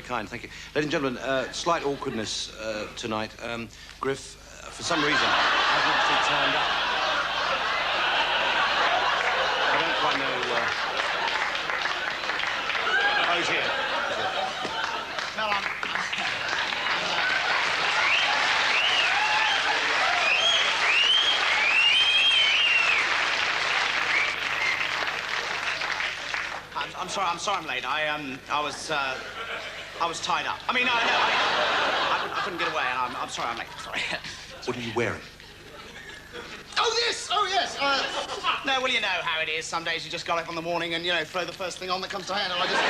very kind, thank you. Ladies and gentlemen, slight awkwardness tonight. Griff, for some reason, hasn't actually turned up. I don't quite know... Oh, he's here. No, I'm sorry I'm late. I was tied up. I mean, I couldn't get away, and I'm sorry I'm late. Sorry. What are you wearing? Oh, this! Oh, yes! No, well, you know how it is. Some days you just got up in the morning and, you know, throw the first thing on that comes to hand, and I just...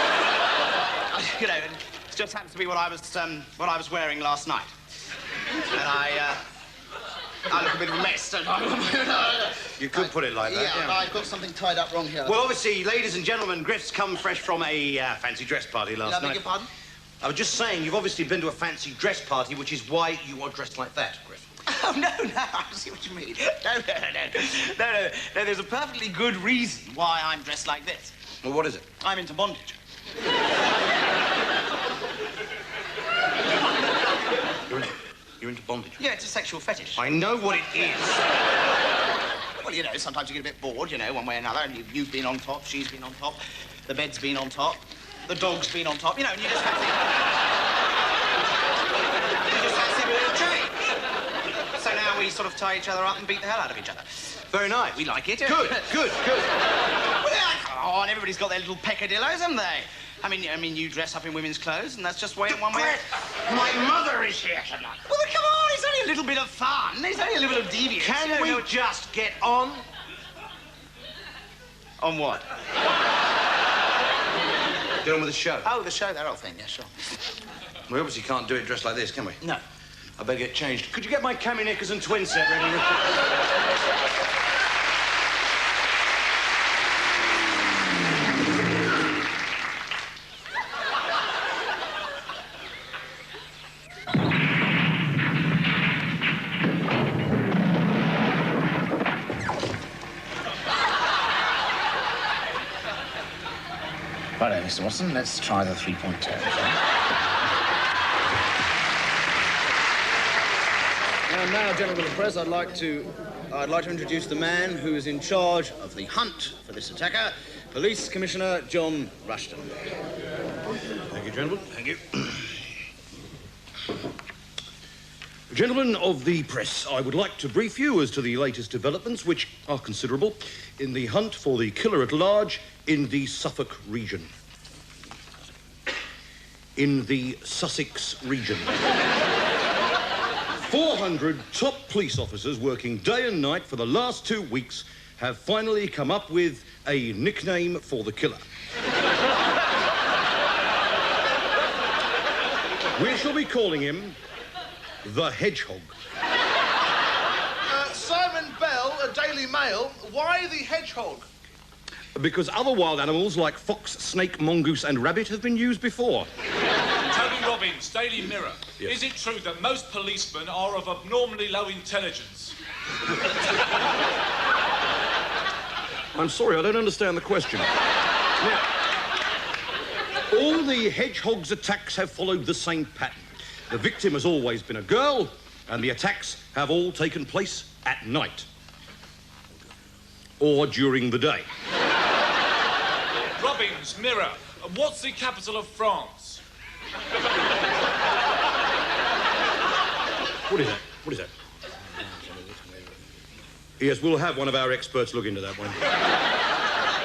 you know, it just happens to be what I was wearing last night. And I look a bit of a mess, don't I? You could put it like that, yeah. I've got something tied up wrong here. Well, obviously, ladies and gentlemen, Griff's come fresh from a fancy dress party last night. I beg your pardon? I was just saying, you've obviously been to a fancy dress party, which is why you are dressed like that, Griff. Oh, no, I see what you mean. No, there's a perfectly good reason why I'm dressed like this. Well, what is it? I'm into bondage. You're into bondage? Yeah, it's a sexual fetish. I know what it is. Well, you know, sometimes you get a bit bored, you know, one way or another, and you've been on top, she's been on top, the bed's been on top, the dog's been on top, you know, and you just fancy... you just fancy a bit of change. So now we sort of tie each other up and beat the hell out of each other. Very nice. We like it. Good. Well, yeah, come on, everybody's got their little peccadillos, haven't they? I mean, you dress up in women's clothes, and that's just one way... My mother is here tonight. Well, then, come on, it's only a little bit of fun. It's only a little bit of deviance. Can we just get on? On what? Get on with the show. Oh, the show, that old thing, yeah, sure. We obviously can't do it dressed like this, can we? No. I better get changed. Could you get my cami knickers and twin set ready? Righto, Mr. Watson, let's try the three-point turn. And now, gentlemen of the press, I'd like to introduce the man who is in charge of the hunt for this attacker, Police Commissioner John Rushton. Thank you, gentlemen. Thank you. Gentlemen of the press, I would like to brief you as to the latest developments, which are considerable, in the hunt for the killer at large in the Suffolk region. In the Sussex region. 400 top police officers working day and night for the last 2 weeks have finally come up with a nickname for the killer. We shall be calling him the Hedgehog. Simon Bell, a Daily Mail. Why the Hedgehog? Because other wild animals like fox, snake, mongoose and rabbit have been used before. Tony Robbins, Daily Mirror. Yes. Is it true that most policemen are of abnormally low intelligence? I'm sorry, I don't understand the question. Now, all the Hedgehog's attacks have followed the same pattern. The victim has always been a girl, and the attacks have all taken place at night. Or during the day. Robbins, Mirror. What's the capital of France? What is that? What is that? Yes, we'll have one of our experts look into that one.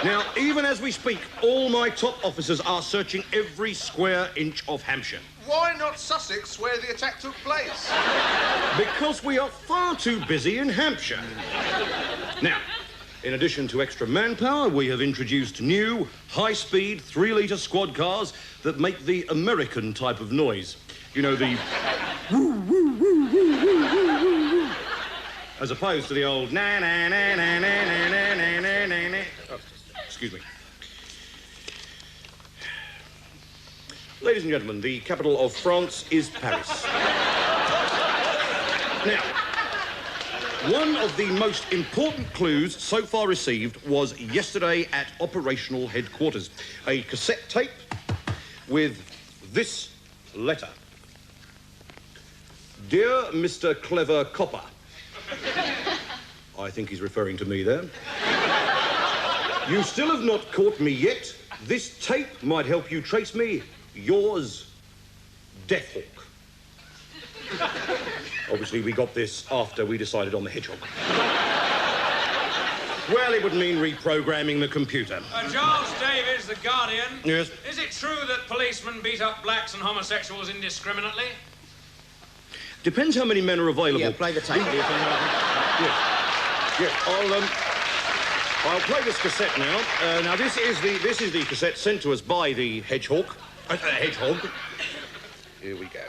Now, even as we speak, all my top officers are searching every square inch of Hampshire. Why not Sussex, where the attack took place? Because we are far too busy in Hampshire. Now, in addition to extra manpower, we have introduced new, high-speed, 3-litre squad cars that make the American type of noise. You know, the... woo, woo, woo, woo, woo, woo, woo, as opposed to the old na-na-na-na-na-na-na-na-na. Oh, excuse me. Ladies and gentlemen, the capital of France is Paris. Now, one of the most important clues so far received was yesterday at operational headquarters. A cassette tape with this letter. Dear Mr. Clever Copper. I think he's referring to me there. You still have not caught me yet. This tape might help you trace me. Yours, Deathhawk. Obviously, we got this after we decided on the hedgehog. Well, it would mean reprogramming the computer. Charles Davies, The Guardian. Yes? Is it true that policemen beat up blacks and homosexuals indiscriminately? Depends how many men are available. Yeah, play the tape. Yes, I'll play this cassette now. Now, this is the cassette sent to us by the hedgehog. Hedgehog. Here we go.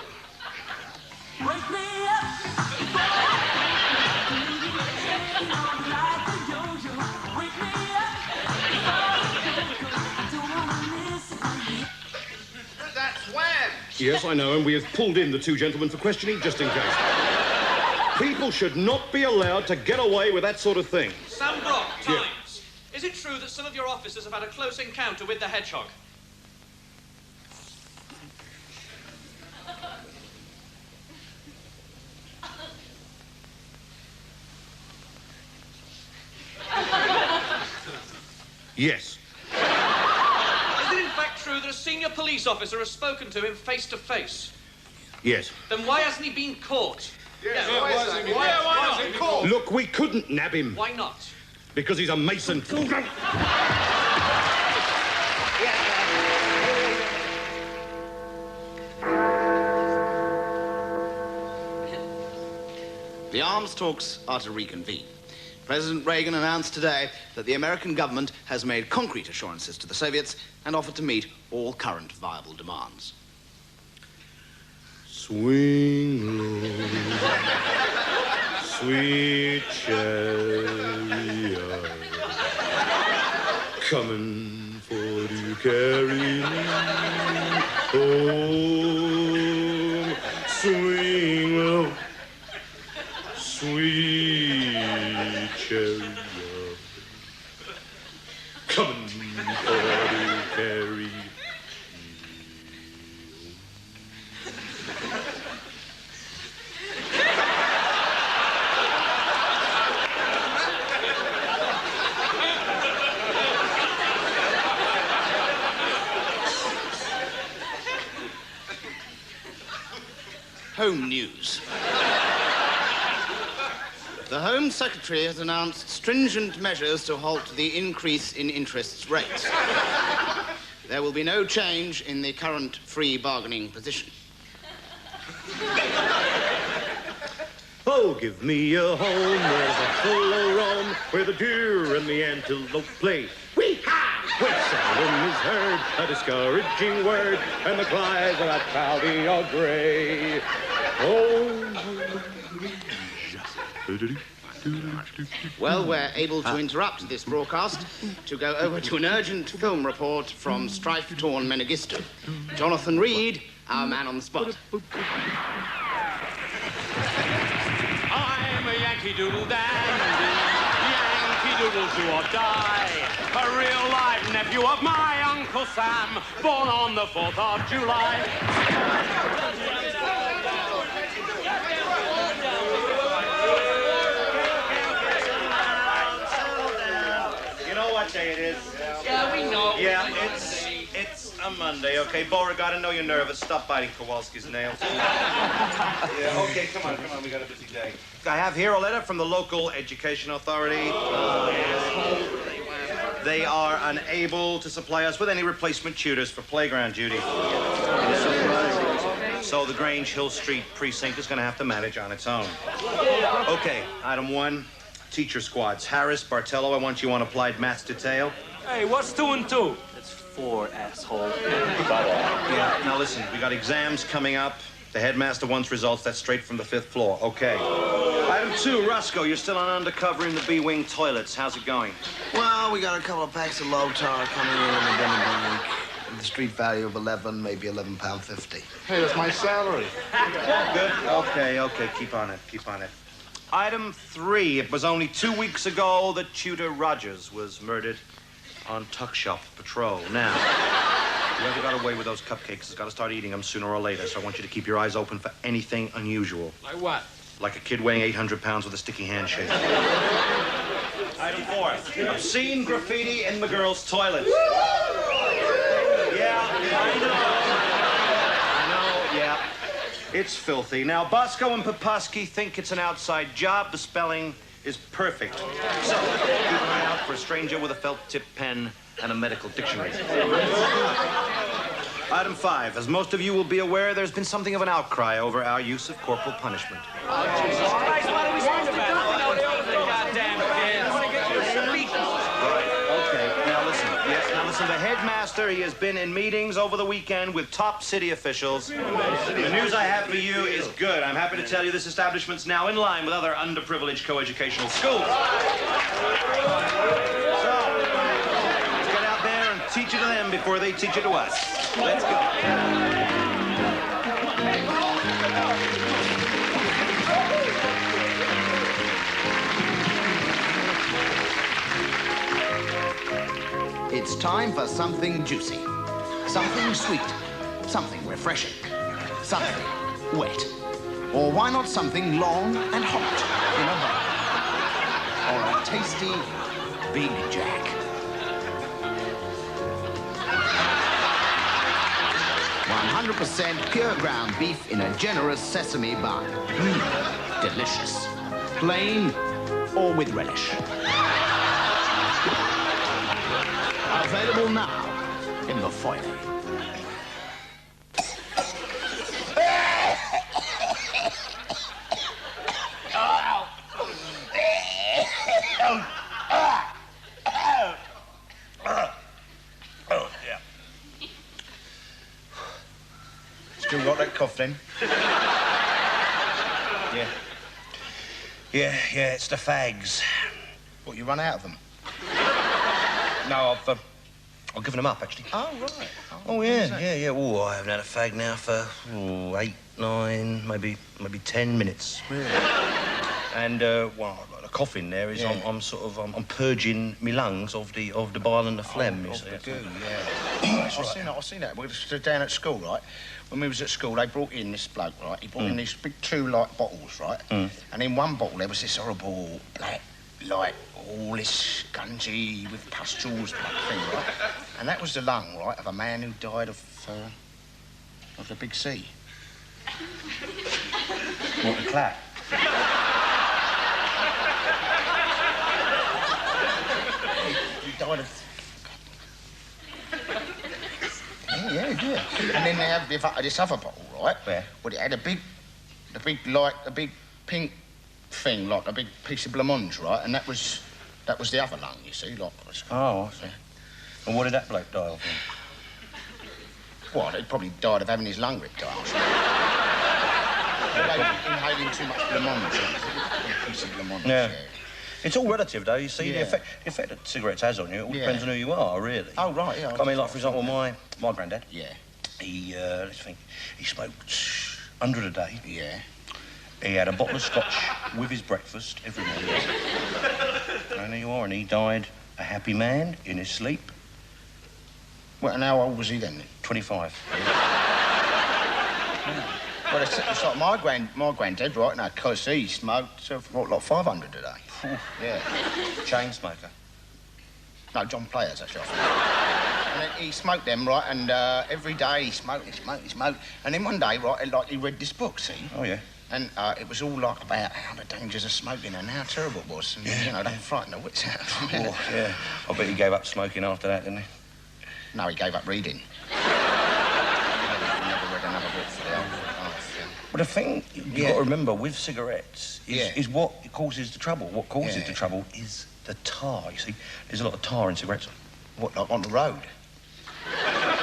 Wake me up. Wake me up. That's Wham! Yes, I know, and we have pulled in the two gentlemen for questioning just in case. People should not be allowed to get away with that sort of thing. Sam Brock, Yeah. Times. Is it true that some of your officers have had a close encounter with the hedgehog? Yes. Is it in fact true that a senior police officer has spoken to him face to face? Yes. Then why hasn't he been caught? Yes, Yeah, why is he called? Look, we couldn't nab him Why not? because he's a mason. The arms talks are to reconvene. President Reagan announced today that the American government has made concrete assurances to the Soviets and offered to meet all current viable demands. Swing low, sweet chariot, coming for to carry me home. Swing low, sweet chariot, coming for to carry. Home news. The Home Secretary has announced stringent measures to halt the increase in interest rates. There will be no change in the current free bargaining position. Oh, give me a home where the full roam, where the deer and the antelope play. Wee-ha! Where seldom is heard a discouraging word, and the cries of that cloudy or gray. Oh. Well, we're able to interrupt this broadcast to go over to an urgent film report from strife-torn Mengistu. Jonathan Reed, our man on the spot. I'm a Yankee Doodle dandy, Yankee Doodle do or die. A real live nephew of my Uncle Sam, born on the 4th of July. You know what day it is? Yeah, we know. Yeah, it's a Monday, okay? Beauregard, I know you're nervous. Stop biting Kowalski's nails. Yeah, okay, come on, we got a busy day. I have here a letter from the local education authority. They are unable to supply us with any replacement tutors for playground duty. So the Grange Hill Street precinct is going to have to manage on its own. Okay, item 1, teacher squads. Harris, Bartello, I want you on applied maths detail. Hey, what's 2 and 2? It's 4, asshole. Yeah, now listen, we got exams coming up. The headmaster wants results. That's straight from the 5th floor. Okay. Item 2, Roscoe, you're still on undercover in the B-wing toilets. How's it going? Well, we got a couple of packs of low tar coming in the dinner break. The street value of 11, maybe £11.50. Hey, that's my salary. Good? Okay, keep on it. Item 3, it was only 2 weeks ago that Tudor Rogers was murdered on Tuck Shop Patrol. Now, Whoever got away with those cupcakes has got to start eating them sooner or later, so I want you to keep your eyes open for anything unusual. Like what? Like a kid weighing 800 pounds with a sticky handshake. Item 4. Obscene graffiti in the girls' toilets. Yeah, I know, yeah. It's filthy. Now, Bosco and Popusky think it's an outside job. The spelling is perfect. So, keep an eye out for a stranger with a felt-tip pen and a medical dictionary. Item 5. As most of you will be aware, there's been something of an outcry over our use of corporal punishment. Listen, the headmaster, he has been in meetings over the weekend with top city officials. The news I have for you is good. I'm happy to tell you this establishment's now in line with other underprivileged coeducational schools. So, let's get out there and teach it to them before they teach it to us. Let's go. It's time for something juicy, something sweet, something refreshing, something wet. Or why not something long and hot in a bowl? Or a tasty Big Jack. 100% pure ground beef in a generous sesame bun. Delicious. Plain or with relish. Available now in the foyer. Yeah. Still got that cough then? Yeah, it's the fags. What, you run out of them? No, I've given them up, actually. Oh, right. Oh, yeah. Oh, I haven't had a fag now for 8, 9, maybe 10 minutes. Really? And, well, the cough in there is I'm purging my lungs of the bile and the phlegm, you see. The goo, yeah. I've seen that. We were down at school, right? When we was at school, they brought in this bloke, right? He brought in these big 2 light bottles, right? And in one bottle, there was this horrible black light, all this scungy with pustules thing, right? And that was the lung, right, of a man who died of the big C. What, the clap? He died of... Yeah. And then they have this other bottle, right? Where? Well, it had a big pink thing, like a big piece of blancmange, right? And that was the other lung, you see, like... Oh, I see. And what did that bloke die of? Well, he probably died of having his lung ripped out. Inhaling too much blancmange. A piece of blancmange, Yeah. It's all relative, though. You see, Yeah. the effect that cigarettes has on you, it all depends on who you are, really. Oh, right, yeah. I mean, like, for example, my granddad. Yeah. He, let's think, he smoked 100 a day. Yeah. He had a bottle of scotch with his breakfast every morning. And there you are, and he died a happy man in his sleep. Well, and how old was he then? 25. Well, it's like my granddad, right now, because he smoked, like 500 a day. Yeah. Chain smoker. No, John Players, actually. And then he smoked them, right, and every day he smoked. And then one day, right, he read this book, see? Oh, yeah. And it was all like about how the dangers of smoking and how terrible it was. And, you know, that frightened the wits out of him. Oh, yeah. I bet he gave up smoking after that, didn't he? No, he gave up reading. He never read another book for the whole life. Yeah. Well, the thing you've got to remember with cigarettes is what causes the trouble. What causes the trouble is the tar, you see. There's a lot of tar in cigarettes. What, like on the road?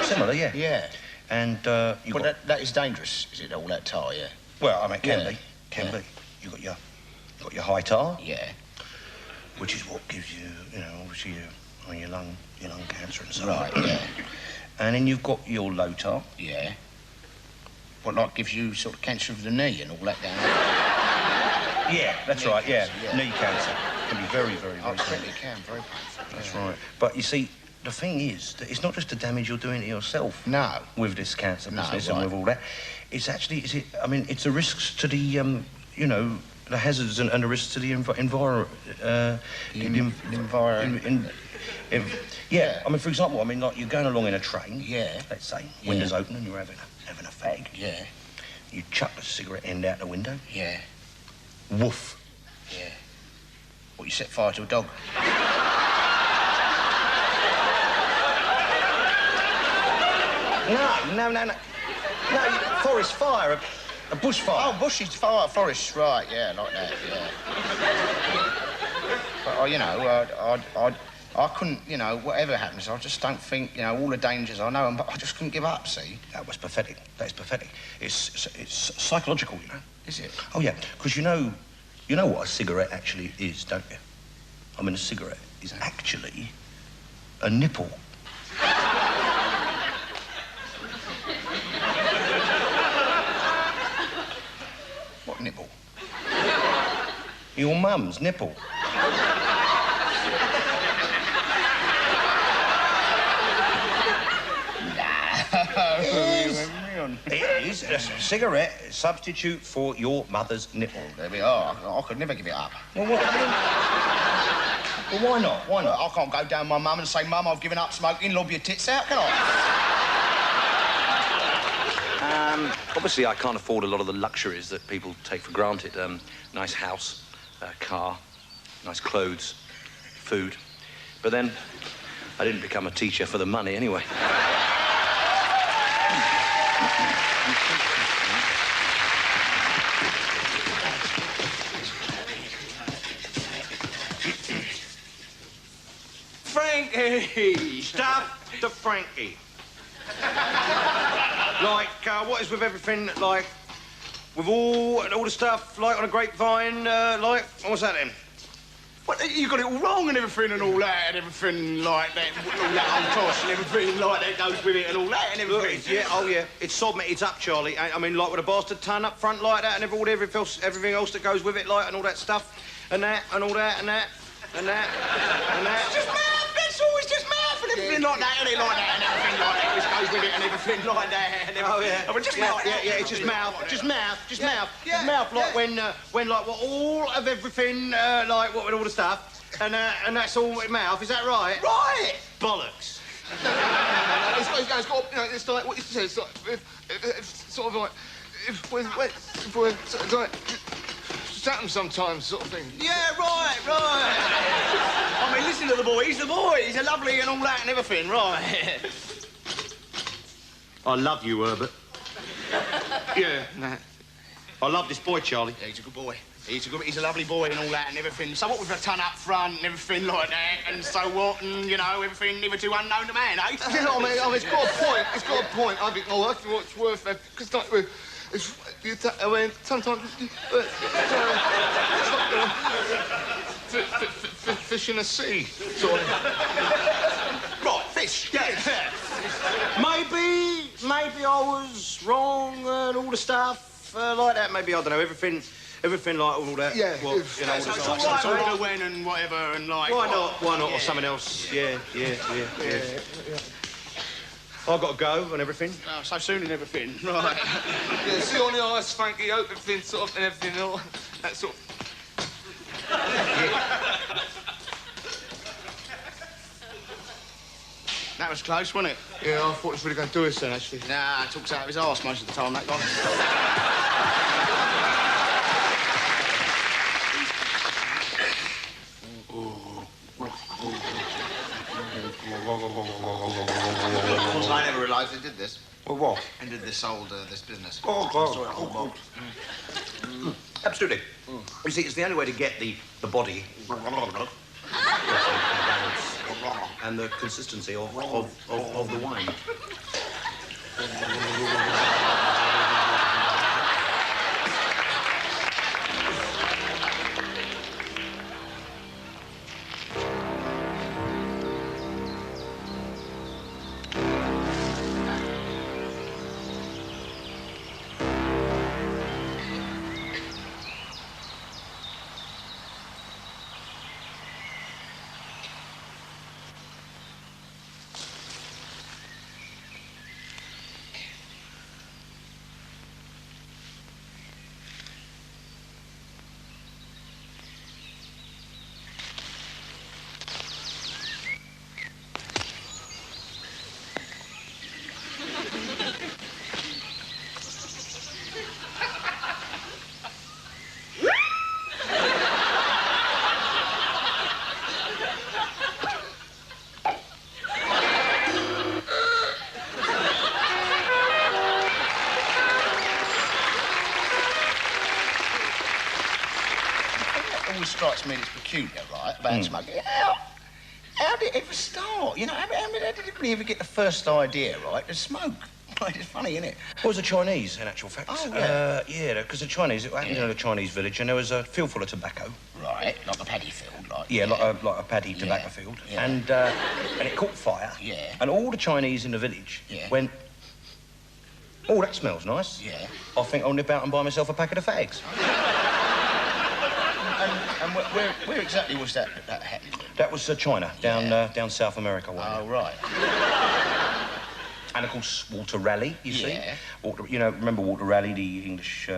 Similar, yeah. Yeah. And that is dangerous, is it, all that tar, yeah? Well, I mean, it can be. Can be. You got your high tar. Yeah. Which is what gives you, obviously your lung cancer and so on. Right, yeah. And then you've got your low tar. Yeah. What, like, gives you sort of cancer of the knee and all that down there? Yeah, that's right, yeah. Knee cancer can be very, very, very painful. It can, very painful. That's right. But you see, the thing is that it's not just the damage you're doing to yourself. No. With this cancer business and right. with all that. It's actually, it's the risks to the, you know, the hazards and the risks to the environment. Yeah, I mean, for example, I mean, like, you're going along in a train. Yeah. Let's say, windows open and you're having a fag. Yeah. You chuck the cigarette end out the window. Yeah. Woof. Yeah. What, you set fire to a dog? No, forest fire, a bush fire. Oh, bushes, fire, forest, right, yeah, like that, yeah. But, you know, I couldn't, you know, whatever happens, I just don't think, you know, all the dangers I know, but I just couldn't give up, see? That was pathetic. That is pathetic. It's psychological, you know. Is it? Oh, yeah, because you know what a cigarette actually is, don't you? I mean, a cigarette is actually a nipple. What nipple? Your mum's nipple. It is a cigarette substitute for your mother's nipple. There we are. I could never give it up. Well, what? Well, why not? Why not? I can't go down my mum and say, Mum, I've given up smoking, lob your tits out, can I? Obviously, I can't afford a lot of the luxuries that people take for granted. Nice house, car, nice clothes, food. But then, I didn't become a teacher for the money anyway. Frankie! Stuff to Frankie. Like, what is with everything, like, with all the stuff, like, on a grapevine, like, what's that then? What, you got it all wrong and everything and all that and everything like that, all that old toss and everything like that goes with it and all that and everything. Yeah, oh yeah, it's sod me, it's up, Charlie. I mean, like with a bastard ton up front like that and everything else that goes with it, like, and all that stuff, and that, and all that, and that, and that, and that. It's just mouth, that's all, it's just mouth and everything like that, and it like that and everything like that, which goes with it and everything like that and everything. Oh, yeah. I mean, just mouth. Yeah, it's just mouth, just mouth, just mouth. Yeah, Just mouth, like yeah. when like, what, all of everything, like, what, with all the stuff, and that's all with mouth, is that right? Right! Bollocks. No, it's got, you know, it's like what you said. It's like, it's sort of like, if we're sort of like, Saturn sometimes, sort of thing. Yeah, right. I mean, listen to the boy. He's the boy. He's a lovely and all that and everything, right? I love you, Herbert. Yeah, nah. I love this boy, Charlie. Yeah, he's a good boy. He's a lovely boy and all that and everything. So what with a ton up front and everything like that, and so what, and, you know, everything hitherto unknown to man, eh? You know what I mean? It's got a point. It's got a point. I think, oh, that's what's worth it. Because, like, I mean, sometimes fish in the sea, sort of. Right, fish, yes. Maybe I was wrong and all the stuff like that. Maybe, I don't know, everything like all that. Yeah. What, you know, So all it's the all stuff. right, all the when and whatever and like... Why not, Yeah. or something else? Yeah. I've got to go and everything. Oh, so soon and everything, right. Yeah, see on the ice, Frankie, everything sort of, and everything, all that sort of... That was close, wasn't it? Yeah, I thought it was really going to do us then, actually. Nah, talks out of his arse most of the time, that guy. I never realised they did this. Well, what? And did this this business. Oh, God. Saw it on the box. Absolutely. You see, it's the only way to get the body and the consistency of the wine. strikes me that's peculiar, right, about smoking. How did it ever start? You know, how did anybody ever get the first idea, right, to smoke? Right, it's funny, isn't it? Well, it was the Chinese, in actual fact. Oh, yeah. Yeah, because the Chinese, it happened in a Chinese village, and there was a field full of tobacco. Right, like a paddy field, like. Yeah, like a paddy tobacco field. Yeah. And it caught fire. Yeah. And all the Chinese in the village went, oh, that smells nice. Yeah. I think I'll nip out and buy myself a packet of fags. And where exactly was that happening? That was China, down South America. Oh, right. And of course, Walter Raleigh, you see. Yeah. Walter, you know, remember Walter Raleigh, the English,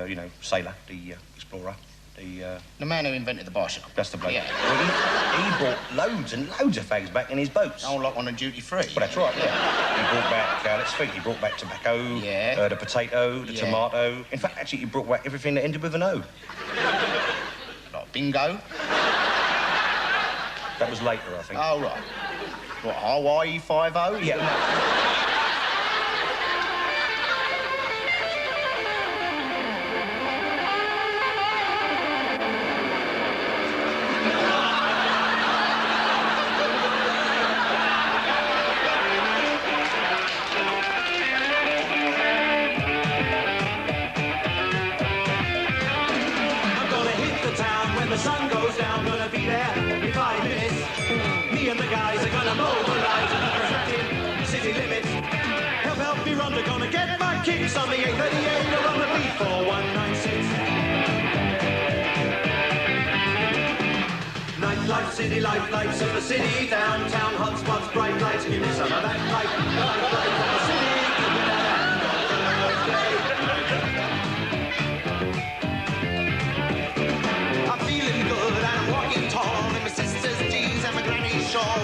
sailor, the explorer, The man who invented the bicycle. That's the bloke. Yeah. Well, he brought loads and loads of fags back in his boats. Oh, like on a duty-free? Well, that's right, yeah. He brought back, let's think, he brought back tobacco, the potato, the tomato. In fact, actually, he brought back everything that ended with an O. Like bingo? That was later, I think. Oh, right. What, Hawaii 5-0? Yeah. The sun goes down, gonna be there in 5 minutes. Me and the guys are gonna mobilize another attractive city limits. Help me run, they're gonna get my kicks on the 838 or on the B4196. Nightlife, city life, lights of the city, downtown hotspots, bright lights, give me some of that light of the city, give me that hand on Thursday.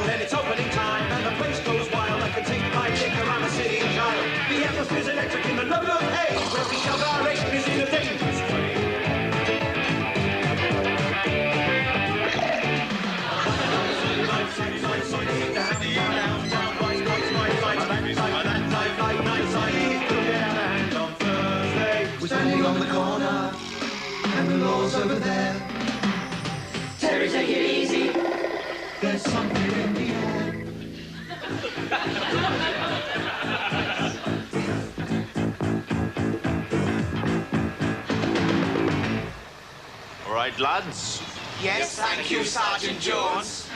Then it's opening time and the place goes wild. I can take my dick around the city child. The atmosphere's electric in the load of hay. Where we shove our aim is in a dangerous way. We're standing on the corner and the law's over there. Terry, take it easy. There's something in the air. All right, lads. Yes, thank you, Sergeant Jones.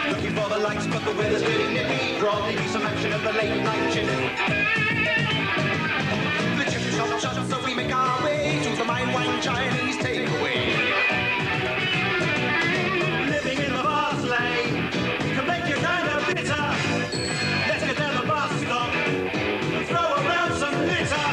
Looking for the lights, but the weather's getting nippy. Probably some action at the late night chimney. The chip shop, so we make our way to the mine wine Chinese takeaway. Living in the fast lane can make you kind of bitter. Let's get down the bus stop and throw around some litter.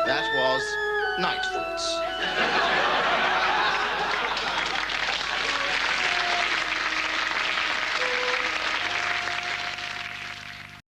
That was Night Thoughts.